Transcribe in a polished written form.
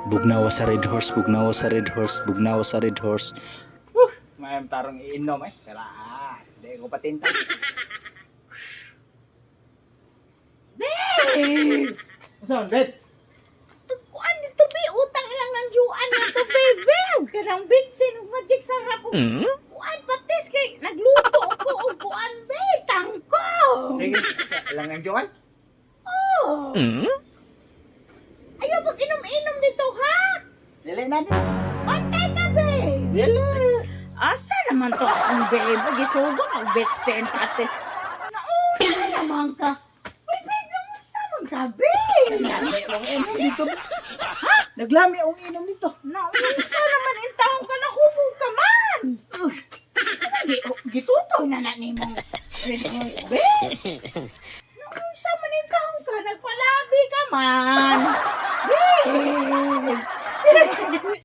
Bugnawa sa red horse, bugnawa sa red horse, bugnawa sa red horse. May tarong iinom eh. Kaya hindi ko patinta. Babe! Saan, Bet? Kuan dito, be. Utang ilang ng juan na to, babe. Kanang bitsin, magic sarap. Kuan, patis kay nagluto ko o kuan, babe. Tangko! Sige, lang ang Joan. Oh! Ayaw pag inom-inom dito, ha? Dili na din. Pantay na, babe. Dili. Asa naman to akong babe? Gisugong ang bitsin, patis. Nauna naman ka. Uy, babe, namusta man ka, babe? Naglami ang inom dito. Ha? Naglami ang inom dito. Naunsa naman in taong ka na hubog ka man. Gitutoy na na ni mo. Red Horse, babe. Naunsa man in taong ka, nagpalabi ka man. Babe.